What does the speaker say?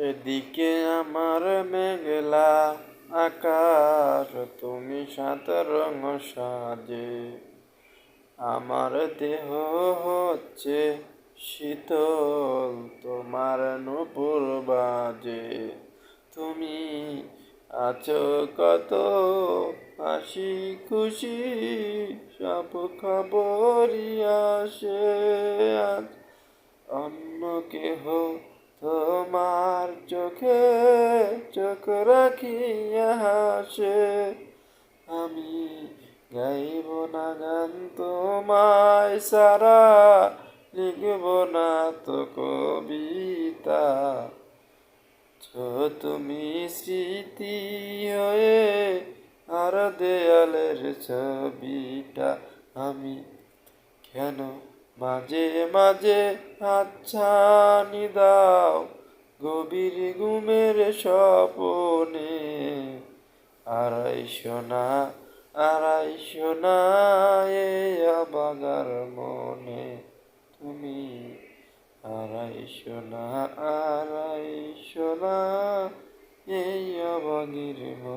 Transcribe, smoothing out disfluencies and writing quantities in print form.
এদিকে আমার মেঘলা আকাশ, তুমি সাত রঙ সাজে। আমার দেহ হচ্ছে শীতল, তোমার নূপুর বাজে। তুমি আছো কত হাসি খুশি, সব খবরই আসে আজ। অন্য কেহ তোমার চোখে চোখ রাখিয়া হাসে। আমি গাইব না গান তোমায় সারা, লিখব না তো কবিতা। তুমি স্মৃতি হয়ে আর দেয়ালের ছবিটা। আমি কেন মাঝে মাঝে হাতছানি দাও গভীর ঘুমের স্বপনে। আড়াইশো না এই অবাগার মনে। তুমি আড়াইশো না এই অবাগির মনে।